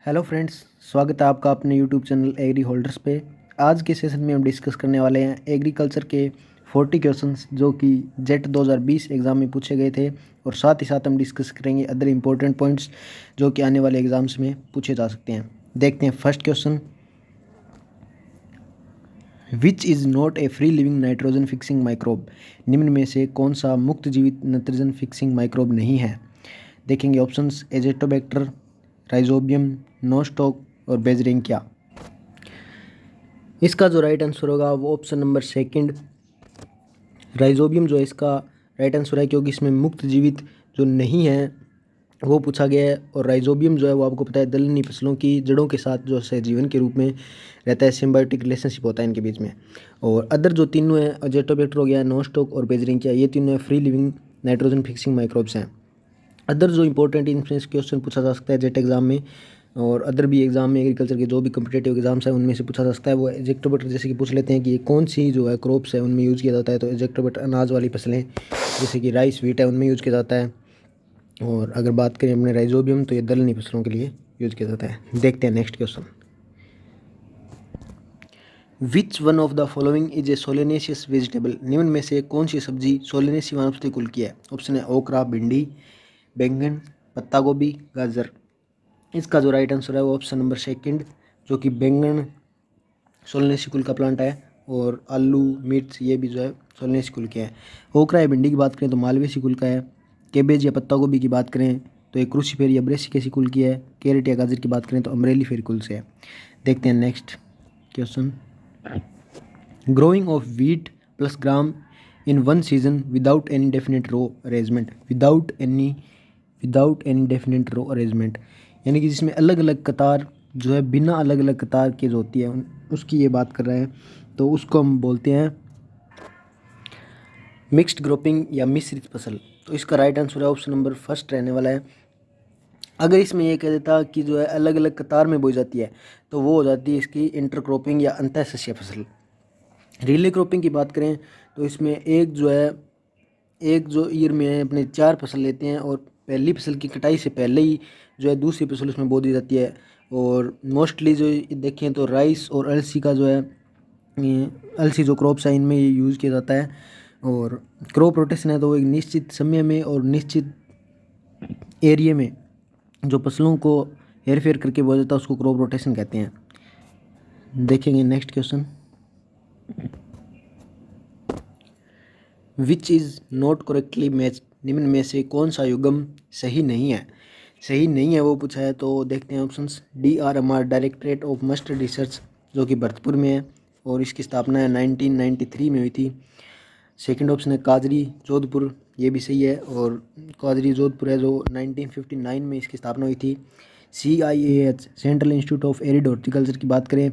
Hello friends, स्वागत है आपका अपने यूट्यूब चैनल एग्री होल्डर्स पे। आज के सेशन में हम डिस्कस करने वाले हैं एग्रीकल्चर के 40 क्वेश्चंस जो कि जेट 2020 एग्ज़ाम में पूछे गए थे, और साथ ही साथ हम डिस्कस करेंगे अदर इम्पोर्टेंट पॉइंट्स जो कि आने वाले एग्ज़ाम्स में पूछे जा सकते हैं। देखते हैं first question, which is not a free living nitrogen fixing microbe. निम्न में से कौन सा मुक्त जीवित नाइट्रोजन फिक्सिंग माइक्रोब नहीं है। देखेंगे ऑप्शंस, एजेटोबैक्टर, राइजोबियम, नोस्टॉक और बेजरिंकिया। इसका जो राइट आंसर होगा वो ऑप्शन नंबर सेकंड राइजोबियम जो है इसका राइट आंसर है, क्योंकि इसमें मुक्त जीवित जो नहीं है वो पूछा गया है। और राइजोबियम जो है वो आपको पता है दलहनी फसलों की जड़ों के साथ जो सहजीवन के रूप में रहता है, सिम्बायोटिक रिलेशनशिप होता है इनके बीच में। और अदर जो तीनों है, एजेटोबैक्टर हो गया, नोस्टॉक और बेजरिंकिया, ये तीनों free living nitrogen fixing microbes हैं। अदर जो इंपॉर्टेंट इनमें क्वेश्चन पूछा जा सकता है जेट एग्जाम में और अदर भी एग्जाम में, एग्रीकल्चर के जो भी कम्पिटेटिव एग्जाम्स हैं उनमें से पूछा जा सकता है, वो एजेक्टोबैक्टर जैसे कि पूछ लेते हैं कि ये कौन सी जो है क्रॉप्स है उनमें यूज़ किया जाता है। तो एजेक्टोबैक्टर अनाज वाली फसलें जैसे कि राइस, व्हीट है, उनमें यूज़ किया जाता है। और अगर बात करें अपने राइजोबियम तो ये दलहनी फसलों के लिए यूज़ किया जाता है। देखते हैं next question, which one of the following is a solanaceous vegetable. निम्न में से कौन सी सब्जी सोलेनेसी वनस्पति कुल की है। ऑप्शन है ओकरा, भिंडी, बैंगन, पत्ता गोभी, गाजर। इसका जो राइट आंसर है वो ऑप्शन नंबर सेकंड, जो कि बैंगन सोलनेसी कुल का प्लांट है। और आलू, मिर्च ये भी जो है सोलनेसी कुल के हैं। ओकरा या भिंडी की बात करें तो मालवेसी कुल का है। केबेज या पत्ता गोभी की बात करें तो एक क्रूसीफेर या ब्रेसिकेसी कुल की है। कैरेट या गाजर की बात करें तो अमरेली फेर कुल से है। देखते हैं next question, growing of wheat plus gram in one season without any definite row arrangement. Without any definite row arrangement यानी कि जिसमें अलग अलग कतार जो है बिना अलग अलग कतार के जो होती है उसकी ये बात कर रहे हैं। तो उसको हम बोलते हैं मिक्स्ड ग्रोपिंग या मिश्रित फसल। तो इसका राइट आंसर है ऑप्शन नंबर फर्स्ट रहने वाला है। अगर इसमें ये कह देता कि जो है अलग अलग कतार में बोई जाती है तो वो हो जाती है इसकी इंटरक्रॉपिंग या अंतःसस्य फसल। रिले क्रॉपिंग की बात करें तो इसमें एक जो ईयर में अपने 4 फसल लेते हैं और पहली फसल की कटाई से पहले ही जो है दूसरी फसल उसमें बो दी जाती है। और मोस्टली जो देखें तो राइस और अलसी का जो है अलसी जो क्रॉप्स है इनमें ये यूज़ किया जाता है। और क्रॉप रोटेशन है तो वो एक निश्चित समय में और निश्चित एरिया में जो फसलों को हेर फेर करके बोया जाता है उसको क्रॉप रोटेशन कहते हैं। देखेंगे next question, which is not correctly match. निम्न में से कौन सा युग्म सही नहीं है। सही नहीं है वो पूछा है। तो देखते हैं options, DRMR directorate of mustard research जो कि भरतपुर में है और इसकी स्थापना है 1993 में हुई थी। सेकंड ऑप्शन है काजरी जोधपुर, ये भी सही है, और काजरी जोधपुर है जो 1959 में इसकी स्थापना हुई थी। CIAH central institute of arid horticulture की बात करें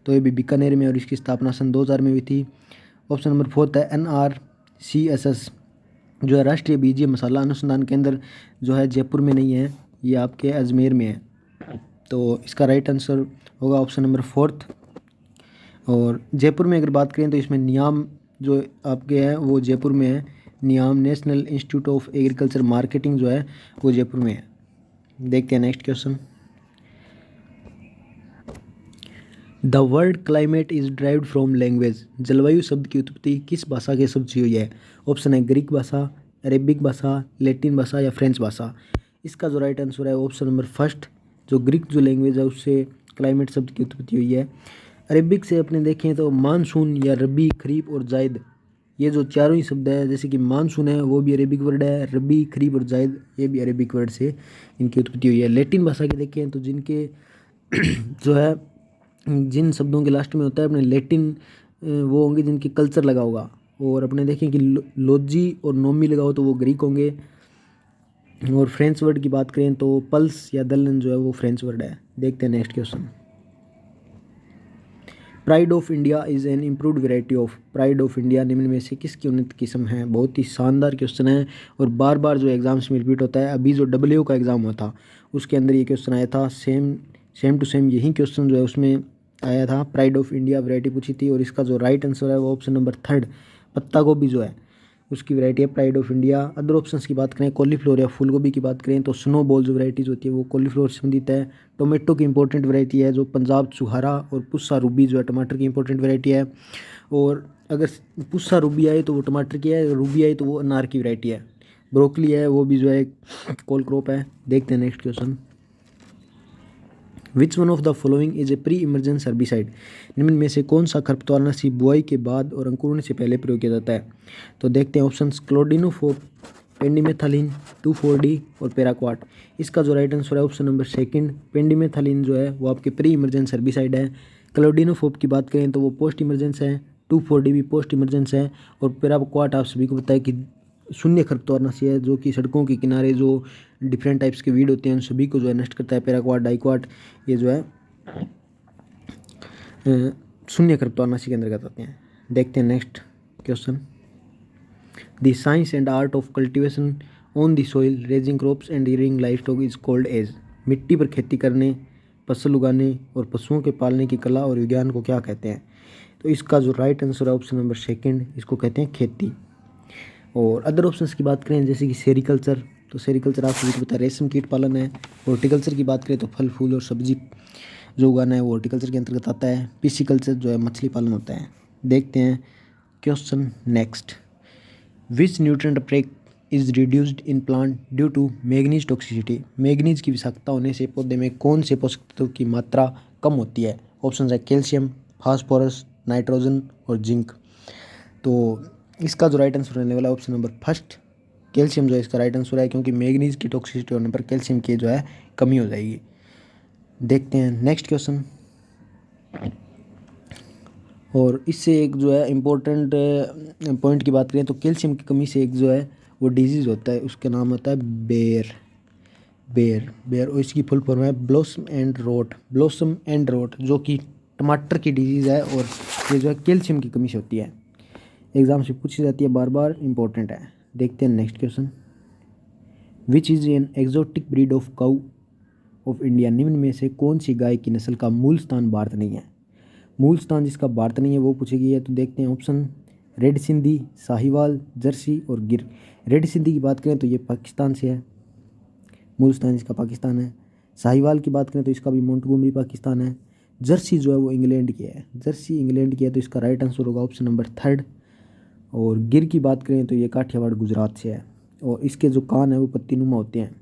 तो ये भी बीकानेर में और इसकी स्थापना सन 2000 में हुई थी। ऑप्शन नंबर फोर्थ है NRCSS जो है राष्ट्रीय बीजीय मसाला अनुसंधान केंद्र जो है जयपुर में नहीं है, ये आपके अजमेर में है। तो इसका राइट आंसर होगा ऑप्शन नंबर फोर्थ। और जयपुर में अगर बात करें तो इसमें नियाम जो आपके है वो जयपुर में है। NIAM national institute of agriculture marketing जो है वो जयपुर में है। देखते हैं next question, the word climate is derived from language. जलवायु शब्द की उत्पत्ति किस भाषा के शब्द से हुई है। ऑप्शन है ग्रीक भाषा, अरेबिक भाषा, लैटिन भाषा या फ्रेंच भाषा। इसका जो राइट आंसर है ऑप्शन नंबर फर्स्ट, जो ग्रीक जो लैंग्वेज है उससे क्लाइमेट शब्द की उत्पत्ति हुई है। अरेबिक से अपने देखें तो मानसून या रबी, खरीफ और जायद, ये जो चारों ही शब्द है, जैसे कि मानसून है वो भी अरेबिक वर्ड है, रबी, खरीफ और जायद ये भी अरेबिक वर्ड से इनकी उत्पत्ति हुई है। लैटिन भाषा के देखें तो जिनके जो है जिन शब्दों के लास्ट में होता है अपने लैटिन वो होंगे जिनके कल्चर लगा होगा। और अपने देखें कि लोजी और नोमी लगा हो तो वो ग्रीक होंगे। और फ्रेंच वर्ड की बात करें तो पल्स या दलन जो है वो फ्रेंच वर्ड है। देखते हैं next question, pride of India is an improved variety of. Pride of India निम्न में से किसकी उन्नत किस्म है। बहुत ही शानदार क्वेश्चन है और बार बार जो एग्जाम्स में रिपीट होता है। अभी जो WO का एग्ज़ाम हुआ था उसके अंदर ये क्वेश्चन आया था, सेम टू सेम यही क्वेश्चन जो है उसमें आया था। प्राइड ऑफ इंडिया वैरायटी पूछी थी और इसका जो राइट आंसर है वो ऑप्शन नंबर थर्ड, पत्ता गोभी जो है उसकी वैरायटी है pride of India. Other options की बात करें, कॉलीफ्लोर या फूलगोभी की बात करें तो स्नो बॉल जो वैरायटीज होती है वो कॉलीफ्लोर से संबंधित है। टोमेटो की इंपॉर्टेंट वैरायटी है जो पंजाब चुहारा और पुस्सा रूबी जो है टमाटर की इंपॉर्टेंट वैरायटी है। और अगर पुस्सा रूबी आई तो वो टमाटर की है, रूबी आई तो वो अनार की वैरायटी है। ब्रोकली है वो भी जो है कोल क्रॉप है। देखते हैं next question. Which one of the following is A pre emergence herbicide. निम्न में से कौन सा खरपतवारनाशी बुआई के बाद और अंकुरण से पहले प्रयोग किया जाता है। तो देखते हैं ऑप्शंस, क्लोडिनोफोप, पेंडिमेथालिन, 2,4-D और पैराक्वाट। इसका जो राइट आंसर है ऑप्शन नंबर सेकंड, पेंडिमेथालिन जो है वो आपके प्री इमरजेंस हर्बिसाइड है। क्लोडिनोफोप की बात करें तो वो पोस्ट इमरजेंस है, 2,4-D भी पोस्ट इमरजेंस है। और पैराक्वाट आप सभी को पता है कि शून्य खरपतवारनाशी है जो कि सड़कों के किनारे जो डिफरेंट टाइप्स के वीड होते हैं उन सभी को जो है नष्ट करता है। पैराक्वाट, डाइक्वाट ये जो है शून्य खरपतवारनाशी के अंतर्गत आते हैं। देखते हैं next question. The science and art of cultivation on the soil, raising crops and rearing life stock is called as. मिट्टी पर खेती करने, फसल उगाने और पशुओं के पालने की कला और विज्ञान को क्या कहते हैं। तो इसका जो राइट आंसर है ऑप्शन नंबर सेकंड, इसको कहते हैं खेती। और अदर ऑप्शंस की बात करें जैसे कि सेरिकल्चर, तो सेरिकल्चर आप सभी को पता है रेशम कीट पालन है। हॉर्टिकल्चर की बात करें तो फल फूल और सब्जी जो उगाना है वो हॉर्टिकल्चर के अंतर्गत आता है। पिसिकल्चर जो है मछली पालन होता है। देखते हैं question next. Which nutrient uptake is reduced in plant due to manganese toxicity. Manganese की विषाक्तता होने से पौधे में कौन से पोषक तत्व की मात्रा कम होती है। ऑप्शन है कैल्शियम, फास्फोरस, नाइट्रोजन और जिंक। तो इसका जो राइट आंसर रहने वाला है ऑप्शन नंबर फर्स्ट, कैल्शियम जो है इसका राइट आंसर है, क्योंकि मैग्नीज की टॉक्सिसिटी होने पर कैल्शियम की जो है कमी हो जाएगी। देखते हैं नेक्स्ट क्वेश्चन। और इससे एक जो है इम्पोर्टेंट पॉइंट की बात करें तो कैल्शियम की कमी से एक जो है वो डिजीज़ होता है, उसका नाम होता है बेयर और इसकी फुल फॉर्म है ब्लॉसम एंड रोट, जो कि टमाटर की डिजीज़ है और ये जो है कैल्शियम की कमी से होती है। एग्जाम से पूछी जाती है, बार बार इंपॉर्टेंट है। देखते हैं next question. Which is an exotic breed of cow of India. निम्न में से कौन सी गाय की नस्ल का मूल स्थान भारत नहीं है। मूल स्थान जिसका भारत नहीं है वो पूछी गई है। तो देखते हैं option, red Sindhi, Sahiwal, Jersey और गिर। रेड सिंधी की बात करें तो ये पाकिस्तान से है, मूल स्थान इसका पाकिस्तान है। साहिवाल की बात करें तो इसका भी मोंटगोमरी पाकिस्तान है। जर्सी जो है वो इंग्लैंड की है, तो इसका राइट आंसर होगा ऑप्शन नंबर थर्ड। और गिर की बात करें तो ये काठियावाड़ गुजरात से है और इसके जो कान है वो पत्तीनुमा होते हैं।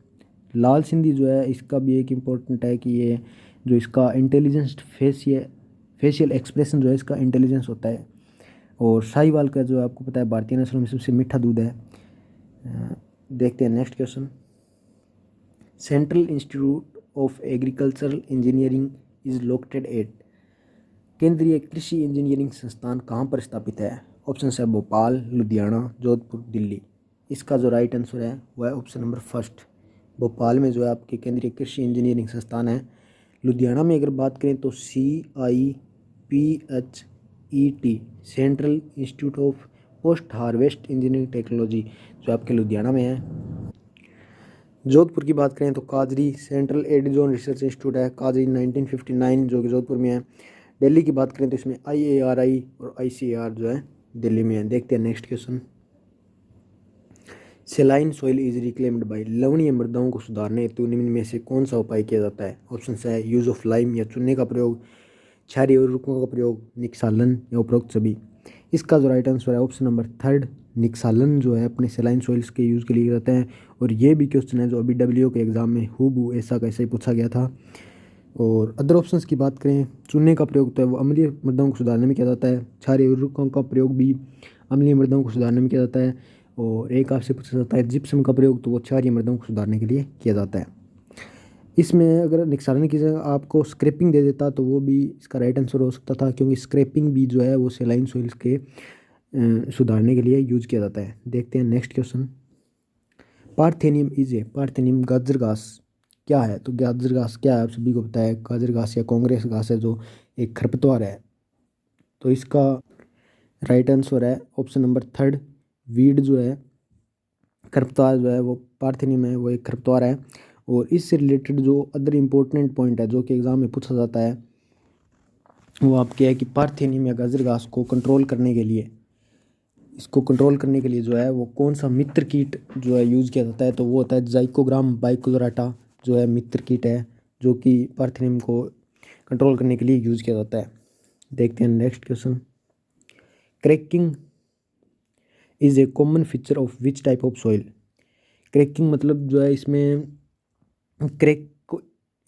लाल सिंधी जो है इसका भी एक इम्पोर्टेंट है कि ये जो इसका इंटेलिजेंस फेशियल एक्सप्रेशन जो है इसका इंटेलिजेंस होता है। और साहिवाल का जो आपको पता है भारतीय नस्लों में सबसे मीठा दूध है। देखते हैं next question. Central institute of agricultural engineering is located at. केंद्रीय कृषि इंजीनियरिंग संस्थान कहाँ पर स्थापित है। ऑप्शन है भोपाल, लुधियाना, जोधपुर, दिल्ली। इसका जो राइट आंसर है वह है ऑप्शन नंबर फर्स्ट, भोपाल में जो है आपके केंद्रीय कृषि इंजीनियरिंग संस्थान है। लुधियाना में अगर बात करें तो CIPHET, central institute of post harvest engineering technology, जो आपके लुधियाना में है। जोधपुर की बात करें तो काजरी सेंट्रल एडिजोन रिसर्च इंस्टीट्यूट है, काजरी 1959 जो कि जोधपुर में है। दिल्ली की बात करें तो इसमें IARI और ICAR जो है दिल्ली में है। देखते हैं next question. Saline soil is reclaimed by. लवणीय मृदाओं को सुधारने हेतु निम्न में से कौन सा उपाय किया जाता है। ऑप्शन है यूज़ ऑफ लाइम या चूने का प्रयोग, क्षारीय उर्वरकों का प्रयोग, निक्षालन या उपरोक्त सभी। इसका जो राइट आंसर है ऑप्शन नंबर थर्ड, निक्षालन जो है अपने सेलाइन सॉइल्स के यूज़ के लिए जाते हैं। और ये भी क्वेश्चन है जो अभी WO के एग्जाम में हूबहू ऐसा कैसे पूछा गया था। और अदर ऑप्शंस की बात करें, चूने का प्रयोग तो है वो अम्लीय मृदाओं को सुधारने में किया जाता है। क्षारीय उर्वरकों का प्रयोग भी अम्लीय मृदाओं को सुधारने में किया जाता है। और एक आपसे पूछा जाता है जिप्सम का प्रयोग, तो वो क्षारीय मृदाओं को सुधारने के लिए किया जाता है। इसमें अगर निक्षालन की जगह आपको स्क्रैपिंग दे देता तो वो भी इसका राइट आंसर हो सकता था, क्योंकि स्क्रैपिंग भी जो है वो सेलाइन सॉइल्स के सुधारने के लिए यूज किया जाता है। देखते हैं नेक्स्ट क्वेश्चन। पार्थेनियम गाजर घास क्या है। तो गाजर घास क्या है आप सभी को पता है, गाजर घास या कांग्रेस घास है जो एक खरपतवार है। तो इसका राइट आंसर है ऑप्शन नंबर थर्ड, वीड जो है खरपतवार जो है वो पार्थेनियम है, वो एक खरपतवार है। और इससे रिलेटेड जो अदर इम्पोर्टेंट पॉइंट है जो कि एग्जाम में पूछा जाता है वो आपके है कि पार्थेनियम या गाजर घास को कंट्रोल करने के लिए इसको कंट्रोल करने के लिए जो है वो कौन सा मित्र कीट जो है यूज़ किया जाता है, तो वो होता है जाइकोग्राम बाइकोलोराटा जो है मित्र कीट है, जो कि पार्थिनियम को कंट्रोल करने के लिए यूज़ किया जाता है। देखते हैं next question. Cracking is a common feature of which type of soil. Cracking मतलब जो है इसमें क्रैक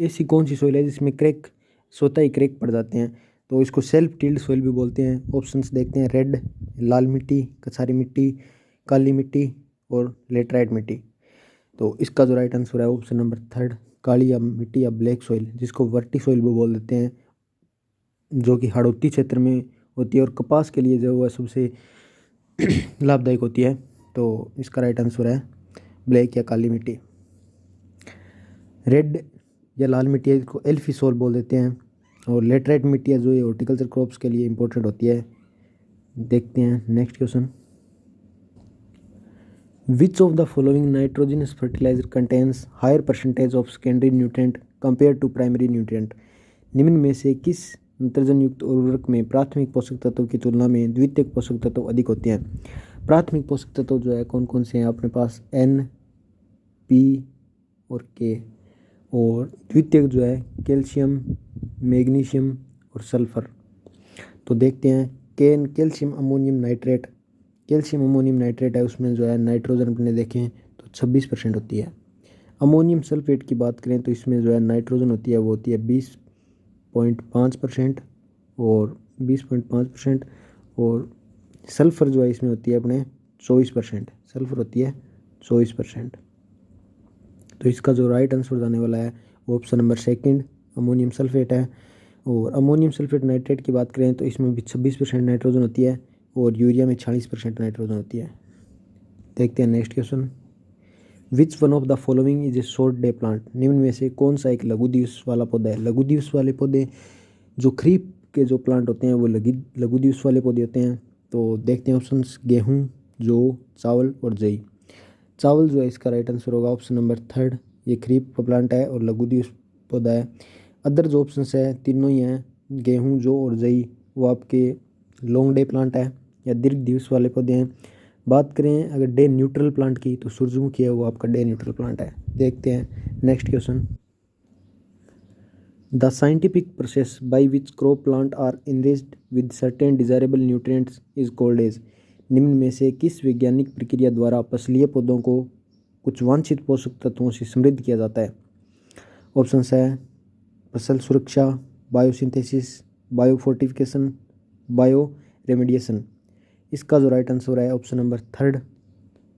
ऐसी कौन सी सॉइल है जिसमें क्रैक स्वतः ही क्रैक पड़ जाते हैं, तो इसको सेल्फ टिल्ड सॉइल भी बोलते हैं। ऑप्शंस देखते हैं, रेड लाल मिट्टी, कछारी मिट्टी, काली मिट्टी और लेटराइट मिट्टी। तो इसका जो राइट आंसर है ऑप्शन नंबर 3 काली या मिट्टी या ब्लैक सॉइल, जिसको वर्टी सॉइल भी बोल देते हैं, जो कि हाड़ौती क्षेत्र में होती है और कपास के लिए जो है सबसे लाभदायक होती है। तो इसका राइट आंसर है ब्लैक या काली मिट्टी। रेड या लाल मिट्टी है, इसको एल्फी सॉइल बोल देते हैं, और लेटराइट मिट्टी है जो ये हॉर्टिकल्चर क्रॉप्स के लिए इंपॉर्टेंट होती है। देखते हैं next question. Which of the following nitrogenous fertiliser contains higher percentage of secondary nutrient compare to primary nutrient. निम्न में से किस नाइट्रोजन युक्त उर्वरक में प्राथमिक पोषक तत्व की तुलना में द्वितीयक पोषक तत्व अधिक होते हैं। प्राथमिक पोषक तत्व जो है कौन कौन से हैं अपने पास, N, P और K, और द्वितीयक जो है कैल्शियम, मैग्नीशियम और सल्फर। तो देखते हैं calcium ammonium nitrate, calcium ammonium nitrate है, उसमें जो है नाइट्रोजन अपने देखें तो 26% होती है। अमोनियम सल्फेट की बात करें तो इसमें जो है नाइट्रोजन होती है वो होती है 20.5% और 20.5%, और सल्फ़र जो है इसमें होती है अपने 24%, सल्फ़र होती है 24%। तो इसका जो राइट आंसर जाने वाला है ऑप्शन नंबर 2 अमोनियम सल्फेट है। और अमोनियम सल्फेट नाइट्रेट की बात करें तो इसमें भी 26% नाइट्रोजन होती है और यूरिया में 46% नाइट्रोजन होती है। देखते हैं next question. Which one of the following is A short day plant. निम्न में से कौन सा एक लघु दिवस वाला पौधा है। लघु दिवस वाले पौधे जो खरीफ के जो प्लांट होते हैं वो लघु दिवस वाले पौधे होते हैं। तो देखते हैं ऑप्शन, गेहूँ, जौ, चावल और जई। चावल जो है इसका राइट आंसर होगा ऑप्शन नंबर 3, ये खरीफ का प्लांट है और लघु दिवस पौधा है। अदर जो ऑप्शन है तीनों ही हैं, गेहूँ, जौ और जई, वो आपके लॉन्ग डे प्लांट है या दीर्घ दिवस वाले पौधे हैं। बात करें अगर डे न्यूट्रल प्लांट की तो सूरजमुखी है, वो आपका डे न्यूट्रल प्लांट है। देखते हैं next question. The scientific process by which crop plant are enriched with certain desirable nutrients is called as. निम्न में से किस वैज्ञानिक प्रक्रिया द्वारा फसलीय पौधों को कुछ वांछित पोषक तत्वों से समृद्ध किया जाता है। ऑप्शन है फसल सुरक्षा, बायोसिंथेसिस, बायोफोर्टिफिकेशन, बायो रेमेडिएशन। इसका जो राइट आंसर है ऑप्शन नंबर 3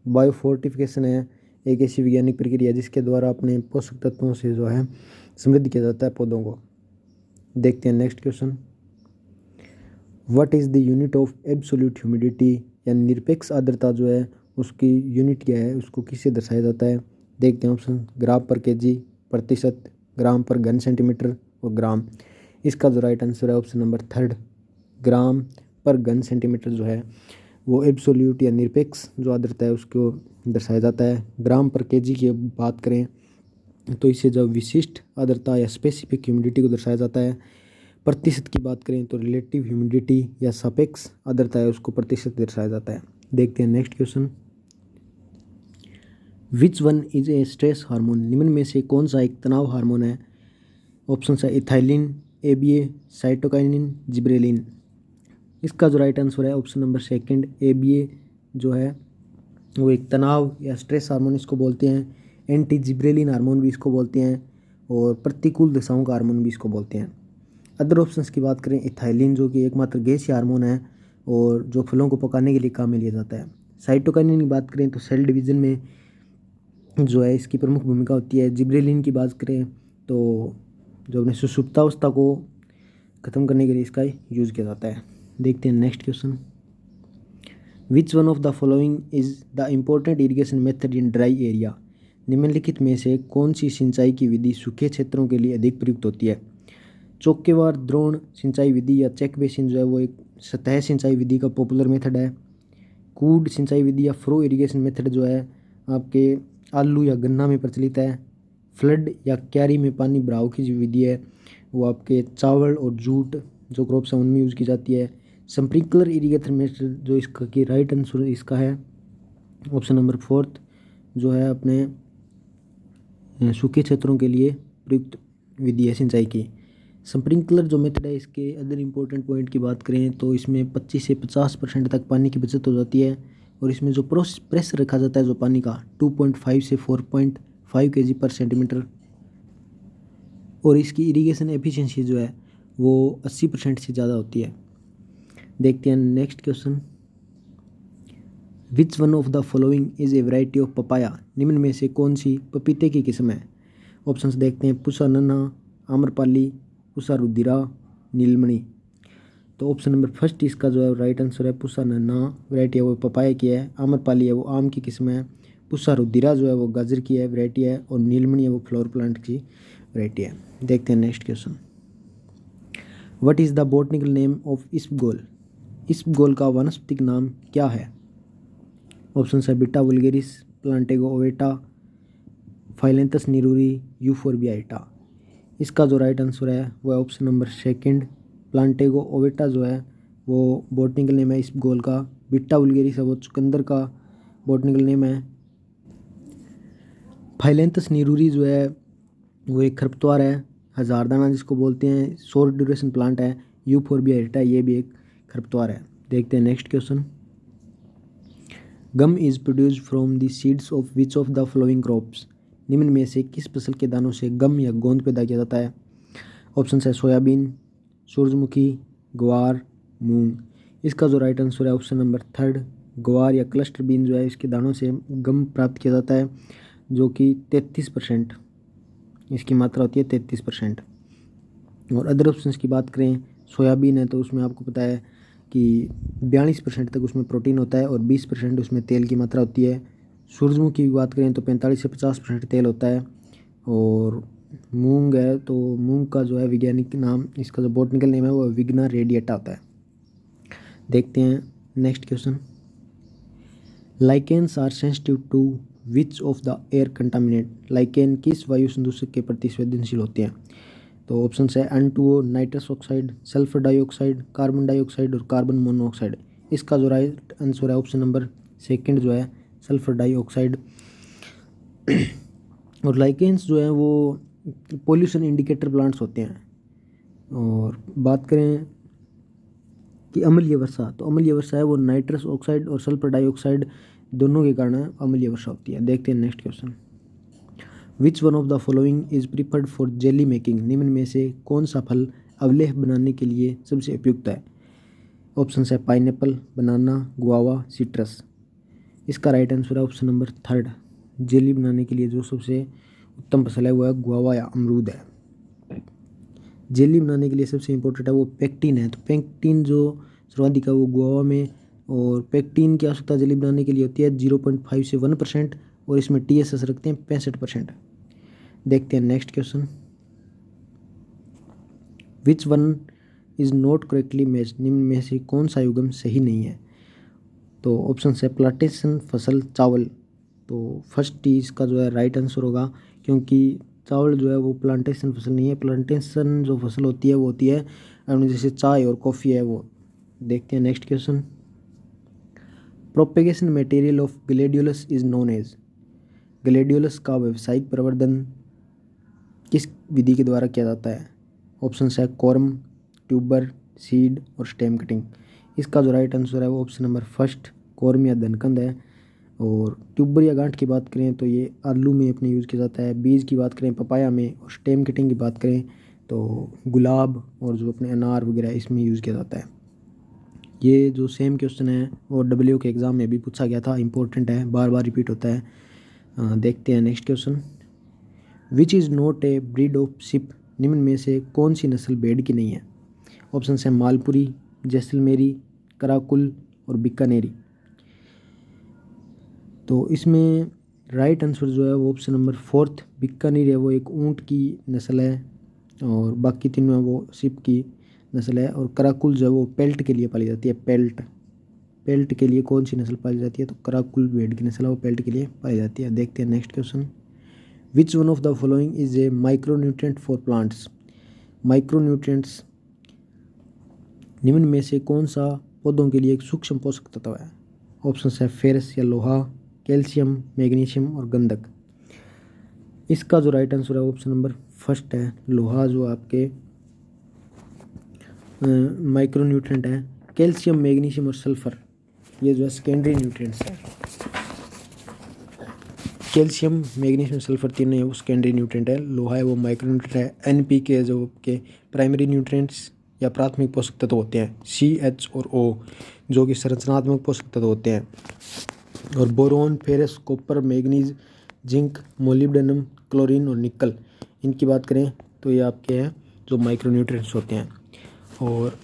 बायोफोर्टिफिकेशन है, एक ऐसी वैज्ञानिक प्रक्रिया जिसके द्वारा अपने पोषक तत्वों से जो है समृद्ध किया जाता है पौधों को। देखते हैं next question. What is the unit of absolute humidity, या निरपेक्ष आर्द्रता जो है उसकी यूनिट क्या है, उसको किससे दर्शाया जाता है। देखते हैं ऑप्शन, ग्राम पर केजी, प्रतिशत, ग्राम पर घन सेंटीमीटर और ग्राम। इसका जो राइट आंसर है ऑप्शन नंबर 3 ग्राम पर घन सेंटीमीटर जो है वो एब्सोल्यूट या निरपेक्ष जो आर्द्रता है उसको दर्शाया जाता है। ग्राम पर केजी की बात करें तो इसे जब विशिष्ट आर्द्रता या स्पेसिफिक ह्यूमिडिटी को दर्शाया जाता है। प्रतिशत की बात करें तो रिलेटिव ह्यूमिडिटी या सापेक्ष आर्द्रता है उसको प्रतिशत दर्शाया जाता है। देखते हैं next question. Which one is a stress hormone. निम्न में से कौन सा एक तनाव हार्मोन है। ऑप्शन है इथाइलिन, ABA, साइटोकाइनिन, जिब्रेलिन। इसका जो राइट आंसर है ऑप्शन नंबर 2 ABA जो है वो एक तनाव या स्ट्रेस हार्मोन इसको बोलते हैं। एंटी जिब्रेलिन हार्मोन भी इसको बोलते हैं और प्रतिकूल दशाओं का हार्मोन भी इसको बोलते हैं। अदर ऑप्शंस की बात करें, इथाइलिन जो कि एकमात्र गैसीय हार्मोन है और जो फलों को पकाने के लिए काम में लिया जाता है। साइटोकाइनिन की बात करें तो सेल डिवीजन में जो है इसकी प्रमुख भूमिका होती है। जिब्रेलिन की बात करें तो जो अपने सुषुप्तावस्था को ख़त्म करने के लिए इसका यूज़ किया जाता है। देखते हैं next question. Which one of the following is the important irrigation method in dry area. निम्नलिखित में से कौन सी सिंचाई की विधि सूखे क्षेत्रों के लिए अधिक प्रयुक्त होती है। चौकेवार द्रोण सिंचाई विधि या चेक बेसिन जो है वो एक सतह सिंचाई विधि का पॉपुलर मेथड है। कूड सिंचाई विधि या फ्रो इरिगेशन मेथड जो है आपके आलू या गन्ना में प्रचलित है। फ्लड या क्यारी में पानी बहाव की जो विधि है वो आपके चावल और जूट जो क्रॉप्स हैं उनमें यूज़ की जाती है। स्प्रिंकलर इरिगेशन मेथड जो इसका की राइट आंसर इसका है ऑप्शन नंबर 4 जो है अपने सूखे क्षेत्रों के लिए प्रयुक्त विधि है सिंचाई की। स्प्रिंकलर जो मेथड है इसके अदर इम्पोर्टेंट पॉइंट की बात करें तो इसमें 25 से 50% तक पानी की बचत हो जाती है और इसमें जो प्रेशर रखा जाता है जो पानी का 2.5 से 4.5 kg पर सेंटीमीटर और इसकी इरिगेशन एफिशिएंसी जो है वो 80% से ज़्यादा होती है। देखते हैं next question. Which one of the following is A variety of papaya, निम्न में से कौन सी पपीते की किस्म है। ऑप्शंस देखते हैं पुसा नन्हा, आम्रपाली, पुसा रुधिरा, नीलमणि। तो ऑप्शन नंबर फर्स्ट इसका जो है राइट आंसर है पुसा नन्हा वैरायटी है वो पपाया की है, आम्रपाली है वो आम की किस्म है, पुसा रुधिरा जो है वो गाजर की है वैरायटी है और नीलमणि है वो फ्लावर प्लांट की वैरायटी है। देखते हैं next question. What is the botanical name of isabgol, इसबगोल का वानस्पतिक नाम क्या है। ऑप्शन है बिटा वुल्गेरिस, प्लांटेगो ओवेटा, फाइलेंथस निरूरी, यूफोर्बियाटा। इसका जो राइट आंसर है वो है ऑप्शन नंबर सेकंड, प्लांटेगो ओवेटा जो है वो बॉटनिकल नेम है इसबगोल का, बिटा वुल्गेरिस है वो चुकंदर का बॉटनिकल नेम है, फाइलेंथस निरूरी जो है वो एक खरपतवार है हजारदाना जिसको बोलते हैं, शॉर्ट ड्यूरेशन प्लांट है, यूफोर्बियाटा ये भी एक खरपतवार है। देखते हैं next question. Gum is produce from the seeds of which of the following crops, निम्न में से किस फसल के दानों से गम या गोंद पैदा किया जाता है। ऑप्शन है सोयाबीन, सूरजमुखी, ग्वार, मूंग। इसका जो राइट आंसर है ऑप्शन नंबर थर्ड, ग्वार या क्लस्टर बीन जो है इसके दानों से गम प्राप्त किया जाता है जो कि 33% इसकी मात्रा होती है 33%। और अदर ऑप्शंस की बात करें सोयाबीन है तो उसमें आपको पता है कि 42% तक उसमें प्रोटीन होता है और 20% उसमें तेल की मात्रा होती है। सूरजमुखी की बात करें तो 45 से 50% तेल होता है। और मूंग है तो मूंग का जो है वैज्ञानिक नाम इसका जो बॉटनिकल नेम है वो विग्ना रेडिएटा होता है। देखते हैं next question. Lichens are sensitive to which of the air contaminate, lichen किस वायु संदूषक के प्रति संवेदनशील होते हैं। तो ऑप्शन है N2O, nitrous oxide, sulphur dioxide, carbon dioxide और कार्बन मोनोऑक्साइड। इसका जो राइट आंसर है ऑप्शन नंबर सेकंड जो है सल्फर डाइऑक्साइड। और लाइकेन्स जो है वो पोल्यूशन इंडिकेटर प्लांट्स होते हैं। और बात करें कि अम्लीय वर्षा, तो अम्लीय वर्षा है वो नाइट्रस ऑक्साइड और सल्फर डाइऑक्साइड दोनों के कारण अम्लीय वर्षा होती है। देखते हैं next question. Which one of the following is preferred for jelly making, निम्न में से कौन सा फल अवलेह बनाने के लिए सबसे उपयुक्त है। ऑप्शन है पाइनएप्पल, बनाना, गुआवा, सिट्रस। इसका राइट आंसर है ऑप्शन नंबर थर्ड, जेली बनाने के लिए जो सबसे उत्तम फसल है वो है गुआवा या अमरूद है। जेली बनाने के लिए सबसे इम्पोर्टेंट है वो पेक्टिन है, तो पेक्टिन जो सर्वाधिक है वो गुआवा में, और पेक्टिन की आवश्यकता जेली बनाने के लिए होती है 0.5 से 1% और इसमें TSS रखते हैं 65%। देखते हैं next question. Which one is not correctly match, निम्न में से कौन सा युग्म सही नहीं है। तो ऑप्शन है प्लांटेशन फसल चावल, तो फर्स्ट ही इसका जो है राइट आंसर होगा क्योंकि चावल जो है वो प्लांटेशन फसल नहीं है। प्लांटेशन जो फसल होती है वो होती है जैसे चाय और कॉफ़ी है वो। देखते हैं next question. Propagation material of gladiolus is known as, gladiolus का व्यावसायिक प्रवर्धन किस विधि के द्वारा किया जाता है। ऑप्शन है कॉर्म, ट्यूबर, सीड और स्टेम कटिंग। इसका जो राइट आंसर है वो ऑप्शन नंबर फर्स्ट कॉर्म या धनकंद है। और ट्यूबर या गांठ की बात करें तो ये आलू में अपने यूज़ किया जाता है, बीज की बात करें पपाया में, और स्टेम कटिंग की बात करें तो गुलाब और जो अपने अनार वगैरह इसमें यूज़ किया जाता है। ये जो सेम क्वेश्चन है वो W के एग्ज़ाम में भी पूछा गया था, इंपॉर्टेंट है, बार बार रिपीट होता है। देखते हैं next question. Which is not a breed of ship, निम्न में से कौन सी नस्ल भेड़ की नहीं है। ऑप्शन है मालपुरी, जैसलमेरी, कराकुल और बीकानेरी। तो इसमें राइट आंसर जो है वो ऑप्शन नंबर फोर्थ बीकानेर है वो एक ऊँट की नस्ल है और बाकी तीनों वो शिप की नस्ल है। और कराकुल जो है वो पेल्ट के लिए पाली जाती है, पेल्ट के लिए कौन सी नस्ल पाली जाती है, तो कराकुल भेड़ की नस्ल है वो पेल्ट के लिए पाली जाती है। देखते हैं next question. Which one of the following is A micronutrient for plants, micronutrients निम्न में से कौन सा पौधों के लिए एक सूक्ष्म पोषक तत्व है? ऑप्शन है फेरस या लोहा, कैल्शियम, मैग्नीशियम और गंधक। इसका जो राइट आंसर है ऑप्शन नंबर फर्स्ट है लोहा, जो आपके माइक्रो न्यूट्रेंट है। कैल्शियम, मैग्नीशियम और सल्फर ये जो है सेकेंडरी न्यूट्रिएंट्स है। कैल्शियम, मैग्नीशियम, सल्फर तीनों है वो सेकेंडरी न्यूट्रिएंट है। लोहा है वो माइक्रो न्यूट्रिएंट है। एनपीके जो के प्राइमरी न्यूट्रिएंट्स या प्राथमिक पोषक तत्व होते हैं। CH और O जो कि संरचनात्मक पोषक तत्व होते हैं। और boron, ferrous, copper, manganese, zinc, molybdenum, chlorine और निकल, इनकी बात करें तो ये आपके हैं जो माइक्रो न्यूट्रिएंट्स होते हैं। और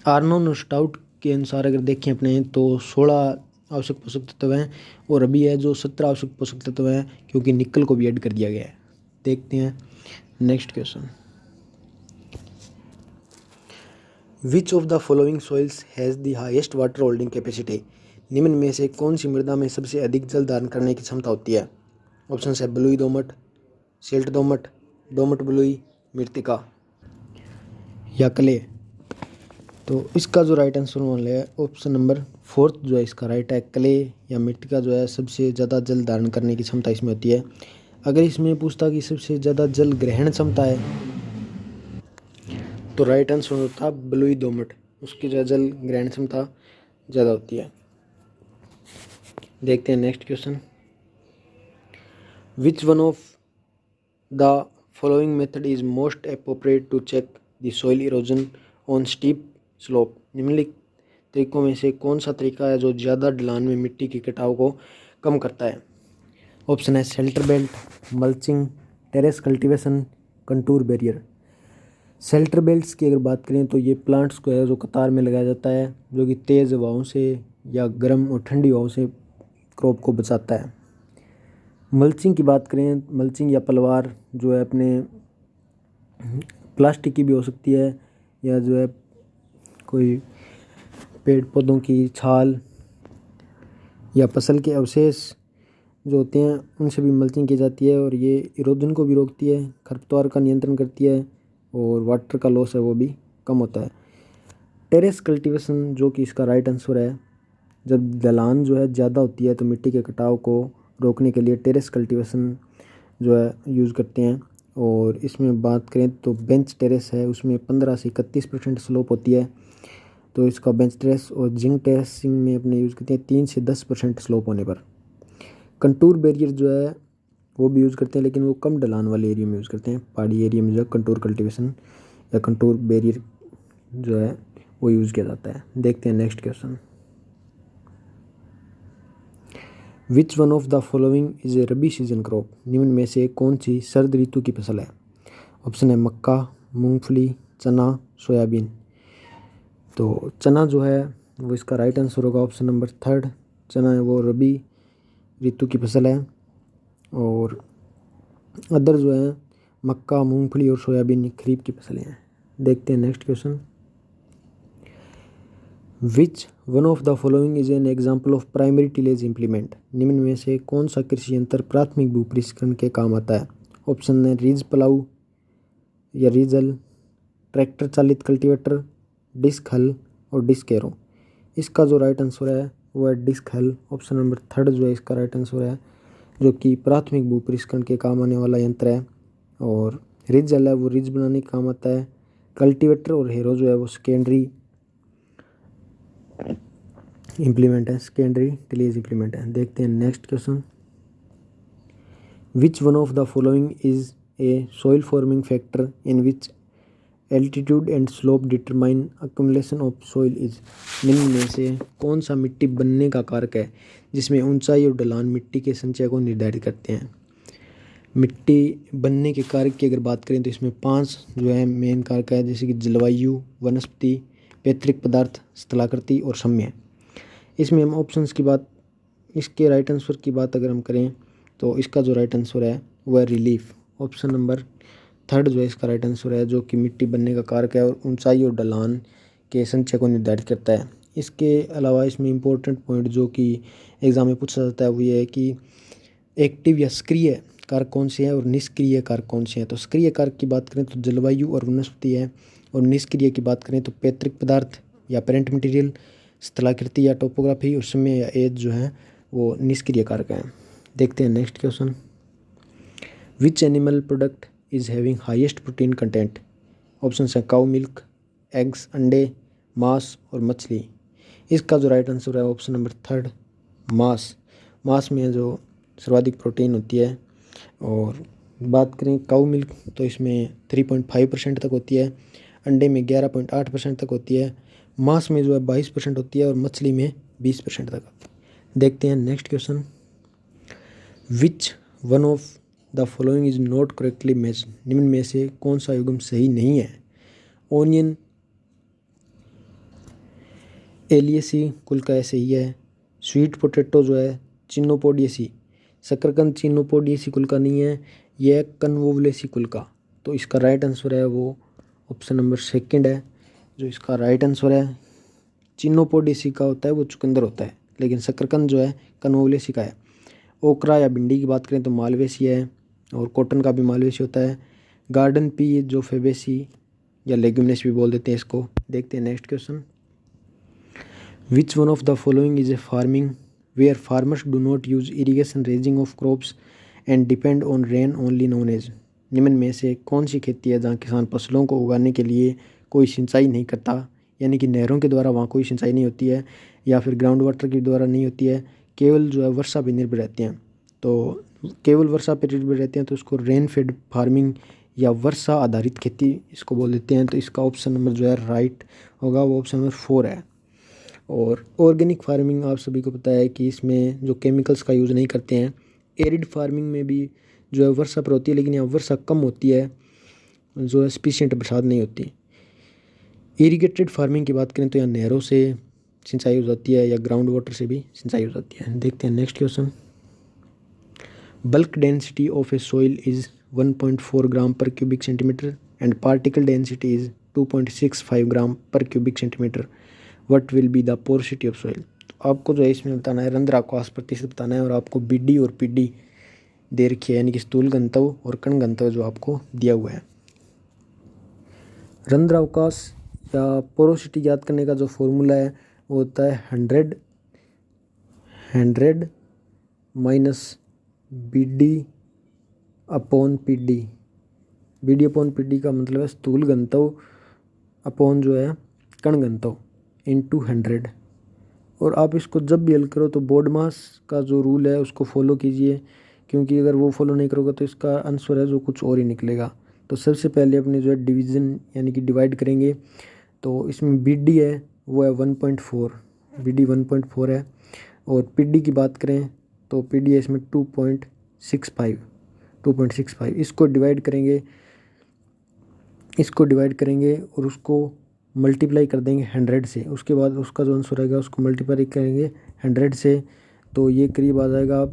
आर्नोन और स्टाउट के अनुसार अगर देखें अपने तो 16 आवश्यक पोषक तत्व हैं और अभी है जो 17 आवश्यक पोषक तत्व हैं, क्योंकि निकल को भी ऐड कर दिया गया है। देखते हैं next question. Which of the following soils has the highest water holding capacity? निम्न में से कौन सी मृदा में सबसे अधिक जल धारण करने की क्षमता होती है? ऑप्शन है बलुई दोमट, सिल्ट दोमट, दोमट बलुई, मृत्तिका या क्ले। तो इसका जो राइट आंसर वाला है ऑप्शन नंबर फोर्थ जो है इसका राइट है। क्ले या मृत्तिका जो है सबसे ज़्यादा जल धारण करने की क्षमता इसमें होती है। अगर इसमें पूछता कि सबसे ज़्यादा जल ग्रहण क्षमता है तो राइट आंसर होता बलुई दोमट, उसकी जो जल ग्रहण क्षमता ज़्यादा होती है। देखते हैं next question. Which one of the following method is most appropriate to check the soil erosion on steep slope? निम्नलिखित तरीकों में से कौन सा तरीका है जो ज़्यादा ढलान में मिट्टी के कटाव को कम करता है? ऑप्शन है shelter belt, mulching, terrace cultivation, contour barrier. Shelter belts की अगर बात करें तो ये प्लांट्स को है जो कतार में लगाया जाता है, जो कि तेज़ हवाओं से या गर्म और ठंडी हवाओं से क्रॉप को बचाता है। मल्चिंग की बात करें, मल्चिंग या पलवार जो है अपने प्लास्टिक की भी हो सकती है या जो है कोई पेड़ पौधों की छाल या फसल के अवशेष जो होते हैं उनसे भी मल्चिंग की जाती है और ये इरोजन को भी रोकती है, खरपतवार का नियंत्रण करती है और वाटर का लॉस है वो भी कम होता है। टेरेस कल्टीवेशन जो कि इसका राइट आंसर है, जब ढलान जो है ज़्यादा होती है तो मिट्टी के कटाव को रोकने के लिए टेरेस कल्टीवेशन जो है यूज़ करते हैं। और इसमें बात करें तो बेंच टेरेस है, उसमें 15 से 31% स्लोप होती है, तो इसका बेंच टेरेस और जिंक टेरेसिंग में अपने यूज़ करते हैं 3 से 10% स्लोप होने पर। कंटूर बैरियर जो है वो भी यूज़ करते हैं, लेकिन वो कम ढलान वाले एरिया में यूज़ करते हैं। पहाड़ी एरिया में जो है कंटूर कल्टीवेशन या कंटूर बैरियर जो है वो यूज़ किया जाता है। देखते हैं next question. Which one of the following is A rabi season crop? निम्न में से कौन सी शरद ऋतु की फसल है? ऑप्शन है मक्का, मूंगफली, चना, सोयाबीन। तो चना जो है वो इसका राइट आंसर होगा ऑप्शन नंबर थर्ड। चना है वो रबी ऋतु की फसल है और अदर जो है मक्का, मूंगफली और सोयाबीन खरीफ की फसलें हैं। देखते हैं next question. Which one of the following is an example of primary tillage implement? निम्न में से कौन सा कृषि यंत्र प्राथमिक भू परिष्करण के काम आता है? ऑप्शन है रीज प्लाऊ या रीजल, ट्रैक्टर चालित कल्टीवेटर, डिस्क हल और डिस्क एरो। इसका जो राइट आंसर है वो है डिस्क हल, ऑप्शन नंबर थर्ड जो है इसका राइट आंसर है, जो कि प्राथमिक भू परिष्करण के काम आने वाला यंत्र है। और रीजल है वो रीज बनाने के काम आता है। कल्टीवेटर और हेरो जो है वो सेकेंडरी इम्प्लीमेंट है, सेकेंडरी टिलेज इम्प्लीमेंट है। देखते हैं next question. Which one of the following is A soil forming factor in which altitude and slope determine accumulation of soil is? निम्न में से कौन सा मिट्टी बनने का कारक है जिसमें ऊंचाई और ढलान मिट्टी के संचय को निर्धारित करते हैं? मिट्टी बनने के कारक की अगर बात करें तो इसमें 5 जो है मेन कारक है, जैसे कि जलवायु, वनस्पति, पैतृक पदार्थ, स्थलाकृति और समय। इसमें हम ऑप्शंस की बात, इसके राइट आंसर की बात अगर हम करें तो इसका जो राइट आंसर है वह है रिलीफ, ऑप्शन नंबर थर्ड जो है इसका राइट आंसर है, जो कि मिट्टी बनने का कारक है और ऊंचाई और ढलान के संचय को निर्धारित करता है। इसके अलावा इसमें इम्पोर्टेंट पॉइंट जो कि एग्जाम में पूछा जाता है वो ये है कि एक्टिव या सक्रिय कारक कौन से हैं और निष्क्रिय कारक कौन से हैं। तो सक्रिय कारक की बात करें तो जलवायु और वनस्पति है और निष्क्रिय की बात करें तो पैतृक पदार्थ या पेरेंट मटेरियल, स्थलाकृति या टोपोग्राफी और समय या एज जो है वो निष्क्रिय कारक हैं। देखते हैं next question. Which animal product is having highest protein content? Option है काउ मिल्क, एग्स अंडे, मांस और मछली। इसका जो राइट आंसर है ऑप्शन नंबर 3 मांस। मांस में जो सर्वाधिक प्रोटीन होती है। और बात करें काउ मिल्क तो इसमें 3.5% तक होती है, अंडे में 11.8% तक होती है, मांस में जो है 22% होती है और मछली में 20% तक। देखते हैं next question. Which one of the following is not correctly matched? निम्न में से कौन सा युग्म सही नहीं है? ओनियन एलियेसी कुल का सही है। स्वीट पोटैटो जो है चिनोपोडियेसी, शकरकंद चिनोपोडियेसी कुल का नहीं है, यह कन्वोवलेसी कुल का। तो इसका राइट आंसर है वो ऑप्शन नंबर 2 है जो इसका राइट आंसर है। चिनोपोडियेसी का होता है वो चुकंदर होता है, लेकिन शकरकंद जो है कन्वोवलेसी का है। ओकरा या भिंडी की बात करें तो मालवेसी है और कॉटन का भी मालवेसी होता है। गार्डन पी जो फेबेसी या लेग्यूमिनेस भी बोल देते हैं इसको। देखते हैं next question. Which one of the following is a farming where farmers do not use irrigation raising of crops and depend on rain only known as? निम्न में से कौन सी खेती है जहाँ किसान फसलों को उगाने के लिए कोई सिंचाई नहीं करता, यानी कि नहरों के द्वारा वहाँ कोई सिंचाई नहीं होती है या फिर ग्राउंड वाटर के द्वारा नहीं होती है, केवल जो है वर्षा पर निर्भर रहते हैं। तो केवल वर्षा पर निर्भर रहते हैं तो उसको रेन फेड फार्मिंग या वर्षा आधारित खेती इसको बोल देते हैं। तो इसका ऑप्शन नंबर जो है राइट होगा वो ऑप्शन नंबर 4 है। और ऑर्गेनिक फार्मिंग आप सभी को पता है कि इसमें जो केमिकल्स का यूज़ नहीं करते हैं। एरिड फार्मिंग में भी जो है वर्षा पर होती है, लेकिन यहाँ वर्षा कम होती है, जो है सफिशिएंट बरसात नहीं होती। इरीगेटेड फार्मिंग की बात करें तो यहाँ नहरों से सिंचाई हो जाती है या ग्राउंड वाटर से भी सिंचाई हो जाती है। देखते हैं next question. Bulk density of A soil is 1.4 ग्राम पर cubic centimetre and particle density is 2.65 ग्राम पर cubic centimetre. What will be the porosity of soil? आपको जो है इसमें बताना है रंध्राकाश प्रतिशत बताना है और आपको बीडी और पीडी दे रखी है, यानी कि स्थूल घनत्व और कण घनत्व जो आपको दिया हुआ है। रंध्रावकाश या पोरोसिटी ज्ञात करने का जो फॉर्मूला है वो होता है 100 minus BD upon PD. BD upon PD का मतलब है स्थूल घनत्व अपॉन जो है कण घनत्व इनटू 100। और आप इसको जब भी हल करो तो बोर्डमास का जो रूल है उसको फॉलो कीजिए, क्योंकि अगर वो फॉलो नहीं करोगे तो इसका आंसर है जो कुछ और ही निकलेगा। तो सबसे पहले अपने जो है डिवीज़न यानी कि डिवाइड करेंगे। तो इसमें बीडी है वो है 1.4, बीडी 1.4 है। और पीडी की बात करें तो पीडी है इसमें 2.65। इसको डिवाइड करेंगे और उसको मल्टीप्लाई कर देंगे 100 से। उसके बाद उसका जो आंसर रहेगा उसको मल्टीप्लाई करेंगे 100 से, तो ये करीब आ जाएगा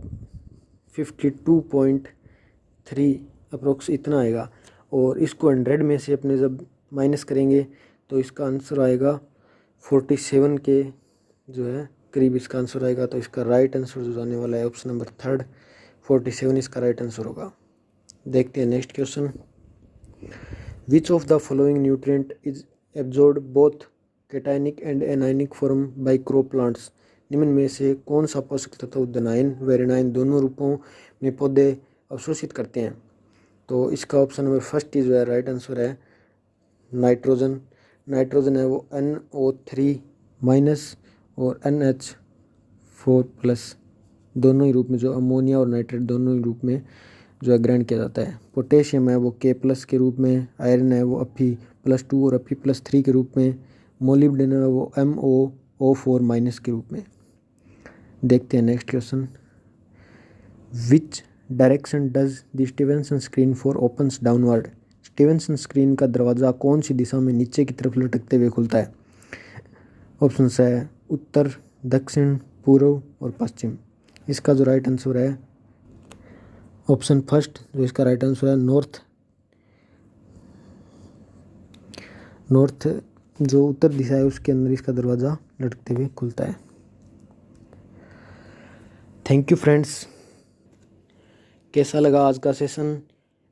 52.3 अप्रोक्स इतना आएगा। और इसको 100 में से अपने जब माइनस करेंगे तो इसका आंसर आएगा 47 के जो है करीब इसका आंसर आएगा। तो इसका राइट आंसर जो जाने वाला है ऑप्शन नंबर 3 47 इसका राइट आंसर होगा। देखते हैं next question. Which of the following nutrient is absorb both cationic and anionic form by crop plants? निम्न में से कौन सा पोषक तत्व उद्नायन व ऋणायन दोनों रूपों में पौधे अवशोषित करते हैं? तो इसका ऑप्शन नंबर 1 जो है राइट आंसर है नाइट्रोजन। नाइट्रोजन है वो NO3 माइनस और NH4+ दोनों ही रूप में, जो अमोनिया और नाइट्रेट दोनों ही रूप में जो है ग्रहण किया जाता है। पोटेशियम है वो K+ के रूप में, आयरन है वो Fe+2 और Fe+3 के रूप में, मोलिब्डेनम है वो MoO4- के रूप में। देखते हैं next question. Which direction does the Stevenson screen for opens downward? Stevenson screen का दरवाज़ा कौन सी दिशा में नीचे की तरफ लटकते हुए खुलता है? ऑप्शन है उत्तर, दक्षिण, पूर्व और पश्चिम। इसका जो राइट आंसर है ऑप्शन 1 जो इसका राइट आंसर है नॉर्थ जो उत्तर दिशा है उसके अंदर इसका दरवाज़ा लटकते हुए खुलता है। Thank you friends. कैसा लगा आज का सेशन?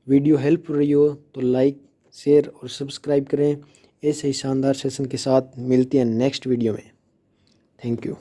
वीडियो हेल्प रही हो तो लाइक, शेयर और सब्सक्राइब करें। ऐसे ही शानदार सेशन के साथ मिलती हैं नेक्स्ट वीडियो में। Thank you.